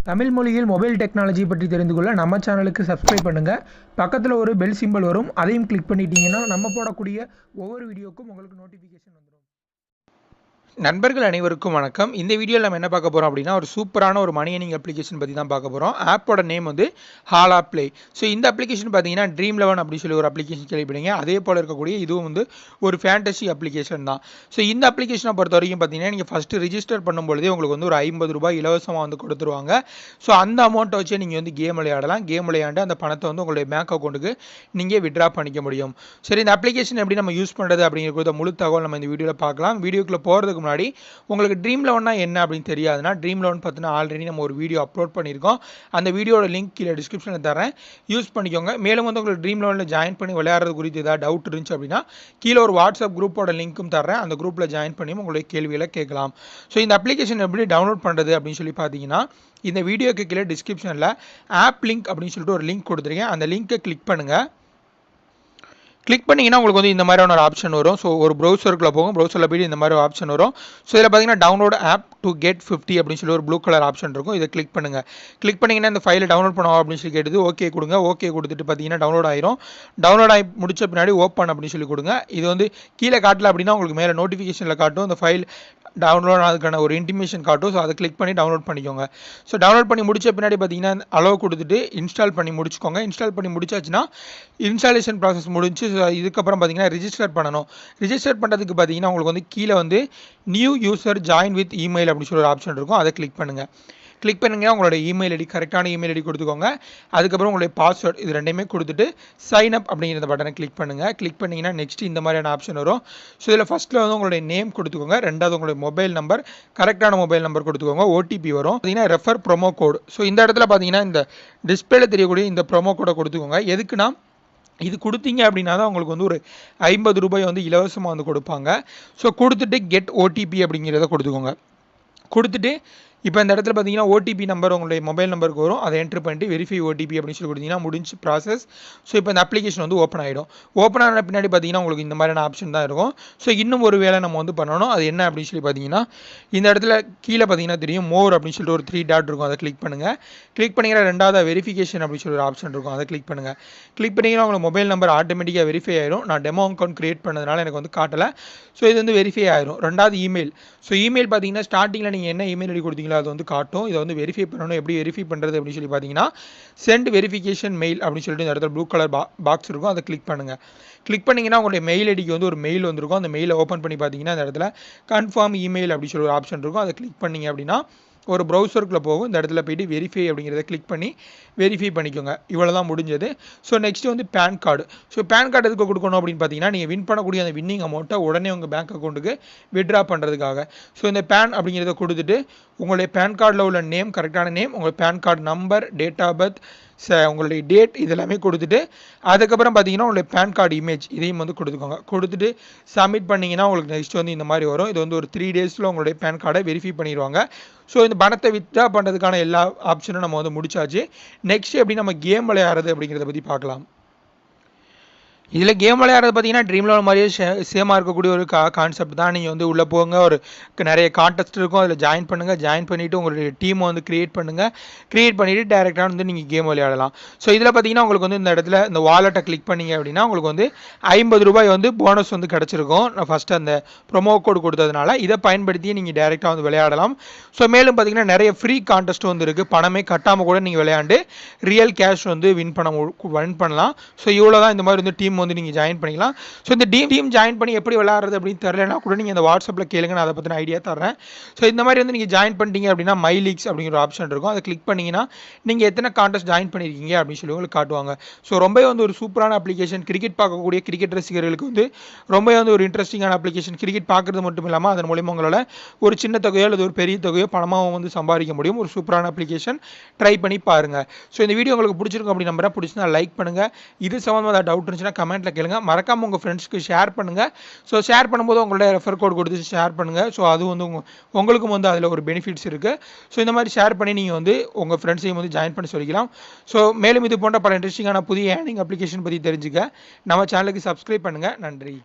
தமிழ் மொழியில் mobile technology பற்றி தெரிந்து கொள்ள நம்ம சேனலுக்கு சப்ஸ்கிரைப் பண்ணுங்கள். பக்கத்தில் ஒரு பெல் சிம்பல் வரும், அதையும் கிளிக் பண்ணிட்டீங்கன்னா நம்ம போடக்கூடிய ஒவ்வொரு வீடியோக்கும் உங்களுக்கு நோட்டிஃபிகேஷன் வந்துடும். நண்பர்கள் அனைவருக்கும் வணக்கம். இந்த வீடியோவில் நம்ம என்ன பார்க்க போகிறோம் அப்படின்னா, ஒரு சூப்பரான ஒரு மணி ஏர்னிங் அப்ளிகேஷன் பற்றி தான் பார்க்க போகிறோம். ஆப்போட நேம் வந்து Halaplay. ஸோ இந்த அப்ளிகேஷன் பார்த்தீங்கன்னா Dream11 அப்படின்னு சொல்லி ஒரு அப்ளிகேஷன் கேள்விப்படுங்க. அதே போல் இருக்கக்கூடிய இதுவும் வந்து ஒரு ஃபேண்டசி அப்ளிகேஷன் தான். ஸோ இந்த அப்ளிகேஷனை பொறுத்த வரைக்கும் பார்த்தீங்கன்னா, நீங்கள் ஃபஸ்ட்டு ரிஜிஸ்டர் பண்ணும்பொழுதே உங்களுக்கு வந்து ஒரு ₹50 இலவசமாக வந்து கொடுத்துருவாங்க. ஸோ அந்த அமௌண்ட்டை வச்சு நீங்கள் வந்து கேம் விளையாடலாம். கேம் விளையாண்டு அந்த பணத்தை வந்து உங்களுடைய பேங்க் அக்கௌண்ட்டுக்கு நீங்கள் விட்ரா பண்ணிக்க முடியும். சரி, இந்த அப்ளிகேஷன் எப்படி நம்ம யூஸ் பண்ணுறது அப்படிங்கிற முழு தகவல் நம்ம இந்த வீடியோவில் பார்க்கலாம். வீடியோக்குள்ளே போகிறதுக்கு முன்னாடி உங்களுக்கு Dream11 என்ன அப்படின்னு தெரியாதுன்னா, Dream11 பார்த்தீங்கன்னா ஆல்ரெடி நம்ம ஒரு வீடியோ அப்லோட் பண்ணியிருக்கோம். அந்த வீடியோட லிங்க் கீழே டிஸ்கிரிப்ஷனில் தரேன், யூஸ் பண்ணிக்கோங்க. மேலும் வந்து உங்களுக்கு Dream11 ஜாயின் பண்ணி விளையாடுறது குறித்து ஏதாவது டவுட் இருந்துச்சு அப்படின்னா கீழே ஒரு வாட்ஸ்அப் குரூப்போட லிங்க்கும் தரேன். அந்த குரூப்பில் ஜாயின் பண்ணி உங்களுடைய கேள்விகளை கேட்கலாம். ஸோ இந்த அப்ளிகேஷன் எப்படி டவுன்லோட் பண்ணுறது அப்படின்னு சொல்லி பார்த்தீங்கன்னா, இந்த வீடியோக்கு கீழே டிஸ்கிரிப்ஷனில் ஆப் லிங்க் அப்படின்னு சொல்லிட்டு ஒரு லிங்க் கொடுத்துருக்கேன். அந்த லிங்க்கை கிளிக் பண்ணுங்கள். கிளிக் பண்ணிங்கன்னா உங்களுக்கு வந்து இந்த மாதிரியான ஒரு ஆப்ஷன் வரும். ஸோ ஒரு ப்ரௌசருக்குள்ளே போகும், ப்ரௌசரில் போய்ட்டு இந்த மாதிரி ஒரு ஆப்ஷன் வரும். ஸோ இதில் பார்த்தீங்கன்னா டவுன்லோட் ஆப் டு கெட் 50 அப்படின்னு சொல்லி ஒரு ப்ளூ கலர் ஆப்ஷன் இருக்கும். இதை கிளிக் பண்ணுங்கள். கிளிக் பண்ணிங்கன்னா இந்த ஃபைலை டவுன்லோட் பண்ணுவோம் அப்படின்னு சொல்லி கேட்டுது. ஓகே கொடுங்க. ஓகே கொடுத்துட்டு பார்த்தீங்கன்னா டவுன்லோட் ஆயிரும். டவுன்லோட் ஆகி முடிச்ச பின்னாடி ஓப்பன் அப்படின்னு சொல்லி கொடுங்க. இது வந்து கீழே காட்டல அப்படின்னா உங்களுக்கு மேலே நோட்டிஃபிகேஷனில் காட்டும், இந்த ஃபைல் டவுன்லோட் ஆனதுக்கான ஒரு இன்டிமேஷன் காட்டும். ஸோ அதை கிளிக் பண்ணி டவுன்லோட் பண்ணிக்கோங்க. ஸோ டவுன்லோட் பண்ணி முடிச்ச பின்னாடி பார்த்தீங்கன்னா அலோவ் கொடுத்துட்டு இன்ஸ்டால் பண்ணி முடிச்சுக்கோங்க. இன்ஸ்டால் பண்ணி முடிச்சாச்சுன்னா இன்ஸ்டாலேஷன் ப்ராசஸ் முடிஞ்சு. இதுக்கப்புறம் பார்த்தீங்கன்னா ரிஜிஸ்டர் பண்ணணும். ரிஜிஸ்டர் பண்ணுறதுக்கு பார்த்தீங்கன்னா உங்களுக்கு வந்து கீழே வந்து new user join with email அப்படின்னு சொல்லி ஒரு ஆப்ஷன் இருக்கும். அதை கிளிக் பண்ணுங்கள். கிளிக் பண்ணுங்க. உங்களோட இமெயில் ஐடி, கரெக்டான இமெயில் ஐடி கொடுத்துக்கோங்க. அதுக்கப்புறம் உங்களுடைய பாஸ்வேர்டு இது ரெண்டையுமே கொடுத்துட்டு சைன் அப் அப்படிங்கிற பட்டனை கிளிக் பண்ணுங்கள். கிளிக் பண்ணிங்கன்னா நெக்ஸ்ட் இந்த மாதிரியான ஆப்ஷன் வரும். ஸோ இதில் ஃபஸ்ட்டில் வந்து உங்களுடைய நேம் கொடுத்துக்கோங்க. ரெண்டாவது உங்களுடைய மொபைல் நம்பர், கரெக்டான மொபைல் நம்பர் கொடுத்துக்கோங்க. ஓடிபி வரும். பார்த்தீங்கன்னா ரெஃபர் ப்ரோமோ கோடு. ஸோ இந்த இடத்துல பார்த்தீங்கன்னா இந்த டிஸ்பிளேல தெரியக்கூடிய இந்த ப்ரோமோ கோடை கொடுத்துக்கோங்க. எதுக்குன்னா, இது கொடுத்தீங்க அப்படின்னா தான் உங்களுக்கு வந்து ஒரு ₹50 வந்து இலவசமாக வந்து கொடுப்பாங்க. ஸோ கொடுத்துட்டு கெட் ஓடிபி அப்படிங்கிறத கொடுத்துக்கோங்க. கொடுத்துட்டு இப்போ இந்த இடத்துல பார்த்தீங்கன்னா ஓடிபி நம்பர் உங்களுடைய மொபைல் நம்பருக்கு வரும். அதை என்ட்ரு பண்ணிட்டு வெரிஃபை ஓடிபி அப்படின்னு சொல்லி கொடுத்தீங்கன்னா முடிஞ்சு ப்ராசஸ். ஸோ இப்போ இந்த அப்ளிகேஷன் வந்து ஓப்பன் ஆகிடும். ஓப்பன் ஆன பின்னாடி பார்த்தீங்கன்னா உங்களுக்கு இந்த மாதிரியான ஆப்ஷன் தான் இருக்கும். ஸோ இன்னும் ஒரு வேலை நம்ம வந்து பண்ணணும். அது என்ன அப்படின்னு சொல்லி பார்த்தீங்கன்னா, இந்த இடத்துல கீழே பார்த்தீங்கன்னா தெரியும் மோர் அப்படின்னு சொல்லிட்டு ஒரு 3 டாட் இருக்கும். அதை கிளிக் பண்ணுங்கள். கிளிக் பண்ணிங்கன்னா ரெண்டாவது வெரிஃபிகேஷன் அப்படின்னு சொல்லி ஒரு ஆப்ஷன் இருக்கும். அதை கிளிக் பண்ணுங்கள். கிளிக் பண்ணிங்கன்னா உங்களுக்கு மொபைல் நம்பர் ஆட்டோமேட்டிக்காக வெரிஃபை ஆயிரும். நான் டெமோ அக்கௌண்ட் கிரியேட் பண்ணதுனால எனக்கு வந்து காட்டலை. ஸோ இது வந்து வெரிஃபை ஆயிரும். ரெண்டாவது இமெயில். ஸோ இமெயில் பார்த்தீங்கன்னா ஸ்டார்டிங்கில் நீங்கள் என்ன இமெயில் ஐடி கொடுத்தீங்களோ அது வந்து காட்டும். இதை வந்து வெரிஃபை பண்ணணும். எப்படி வெரிஃபை பண்ணுறது அப்படின்னு சொல்லி பார்த்தீங்கன்னா, சென்ட் வெரிஃபிகேஷன் மெயில் அப்படின்னு சொல்லிட்டு இந்த இடத்துல ப்ளூ கலர் பாக்ஸ் இருக்கும். அதை கிளிக் பண்ணுங்கள். கிளிக் பண்ணிங்கன்னா உங்களுடைய மெயில் ஐடிக்கு வந்து ஒரு மெயில் வந்திருக்கும். அந்த மெயிலை ஓப்பன் பண்ணி பார்த்தீங்கன்னா இந்த இடத்துல கன்ஃபார்ம் இமெயில் அப்படின்னு சொல்லி ஒரு ஆப்ஷன் இருக்கும். அதை கிளிக் பண்ணிங்க அப்படின்னா ஒரு ப்ரௌசருக்குள்ளே போகும். இந்த இடத்துல போய்ட்டு வெரிஃபை அப்படிங்கிறத கிளிக் பண்ணி வெரிஃபை பண்ணிக்கோங்க. இவ்வளோ தான் முடிஞ்சது. ஸோ நெக்ஸ்ட் வந்து PAN card. So PAN card எதுக்கு கொடுக்கணும் அப்படின்னு பார்த்தீங்கன்னா, நீங்கள் வின் பண்ணக்கூடிய அந்த வின்னிங் அமௌண்ட்டை உடனே உங்கள் பேங்க் அக்கௌண்ட்டுக்கு விட்ரா பண்ணுறதுக்காக. ஸோ இந்த பேன் அப்படிங்கிறத கொடுத்துட்டு உங்களுடைய பேன் கார்டில் உள்ள நேம், கரெக்டான நேம், உங்கள் pan card number, date of birth, உங்களுடைய டேட் இதெல்லாமே கொடுத்துட்டு அதுக்கப்புறம் பார்த்தீங்கன்னா உங்களுடைய பேன் கார்டு இமேஜ் இதையும் வந்து கொடுத்துக்கோங்க. கொடுத்துட்டு சப்மிட் பண்ணிங்கன்னா உங்களுக்கு நெக்ஸ்ட் வந்து இந்த மாதிரி வரும். இது வந்து ஒரு 3 டேஸில் உங்களுடைய பேன் கார்டை வெரிஃபை பண்ணிடுவாங்க. ஸோ இந்த பணத்தை வித்ட்ரா பண்ணுறதுக்கான எல்லா ஆப்ஷனும் நம்ம வந்து முடிச்சாச்சு. நெக்ஸ்ட் எப்படி நம்ம கேம் விளையாடுறது அப்படிங்கிறத பற்றி பார்க்கலாம். இதில் கேம் விளையாடுறது பார்த்தீங்கன்னா Dream11 மாதிரியே சேமாக இருக்கக்கூடிய ஒரு கான்செப்ட் தான். நீங்கள் வந்து உள்ளே போங்க, ஒரு நிறைய கான்டெஸ்ட் இருக்கும், அதில் ஜாயின் பண்ணுங்கள். ஜாயின் பண்ணிவிட்டு உங்களுடைய டீமை வந்து க்ரியேட் பண்ணுங்கள். க்ரியேட் பண்ணிவிட்டு டேரெக்டாக வந்து நீங்கள் கேம் விளையாடலாம். ஸோ இதில் பார்த்தீங்கன்னா உங்களுக்கு வந்து இந்த இடத்துல இந்த வாலெட்டை கிளிக் பண்ணிங்க அப்படின்னா உங்களுக்கு வந்து ₹50 வந்து போனஸ் வந்து கிடச்சிருக்கும். நான் ஃபஸ்ட்டு அந்த ப்ரொமோ கோட் கொடுத்ததுனால இதை பயன்படுத்தி நீங்கள் டேரெக்டாக வந்து விளையாடலாம். ஸோ மேலும் பார்த்தீங்கன்னா நிறைய ஃப்ரீ கான்டெஸ்ட் வந்து இருக்குது. பணமே கட்டாமல் கூட நீங்கள் விளையாண்டு ரியல் கேஷ் வந்து வின் பண்ணலாம். ஸோ இவ்வளோ தான். இந்த மாதிரி வந்து டீம் வந்து நீங்கள் ஜாயின் பண்ணிக்கலாம். ஸோ இந்த டீம் ஜாயின் பண்ணி எப்படி விளையாடுறது அப்படின்னு தெரியலனா கூட நீங்கள் இந்த வாட்ஸ்அப்பில் கேளுங்க, நான் அதை பற்றின ஐடியா தரேன். ஸோ இந்த மாதிரி வந்து நீங்கள் ஜாயின் பண்ணிட்டீங்க அப்படின்னா மை லீக்ஸ் அப்படிங்கிற ஆப்ஷன் இருக்கும். அதை கிளிக் பண்ணிங்கன்னா நீங்கள் எத்தனை கான்டெஸ்ட் ஜாயின் பண்ணியிருக்கீங்க அப்படின்னு சொல்லி உங்களுக்கு காட்டுவாங்க. ஸோ ரொம்பவே வந்து ஒரு சூப்பரான அப்ளிகேஷன். கிரிக்கெட் பார்க்கக்கூடிய கிரிக்கெட் ரசிகர்களுக்கு வந்து ரொம்பவே வந்து ஒரு இன்ட்ரெஸ்டிங்கான அப்ளிகேஷன். கிரிக்கெட் பார்க்குறது மட்டும் இல்லாமல் அதன் மூலியமாக உங்களால் ஒரு சின்ன தொகையோ அல்லது ஒரு பெரிய தொகையோ பணமாக வந்து சம்பாதிக்க முடியும். ஒரு சூப்பரான அப்ளிகேஷன். ட்ரை பண்ணி பாருங்கள். ஸோ இந்த வீடியோ உங்களுக்கு பிடிச்சிருக்கும் அப்படி நம்புறேன். பிடிச்சிருந்தா லைக் பண்ணுங்கள். இது சம்மந்தமாக டவுட் இருந்துச்சுன்னா கமெண்ட்டில் கேளுங்க. மறக்காமல் உங்கள் ஃப்ரெண்ட்ஸ்க்கு ஷேர் பண்ணுங்கள். ஸோ ஷேர் பண்ணும்போது உங்களோட ரெஃபர் கோட் கொடுத்து ஷேர் பண்ணுங்கள். ஸோ அது வந்து உங்களுக்கும் வந்து அதில் ஒரு பெனிஃபிட்ஸ் இருக்குது. ஸோ இந்த மாதிரி ஷேர் பண்ணி நீங்கள் வந்து உங்கள் ஃப்ரெண்ட்ஸையும் வந்து ஜாயின் பண்ணி சொல்லிக்கலாம். ஸோ மேலும் இது போன்ற பல இன்ட்ரெஸ்டிங்கான புதிய ஏர்னிங் அப்ளிகேஷன் பற்றி தெரிஞ்சுக்க நம்ம சேனலுக்கு சப்ஸ்கிரைப் பண்ணுங்கள். நன்றி.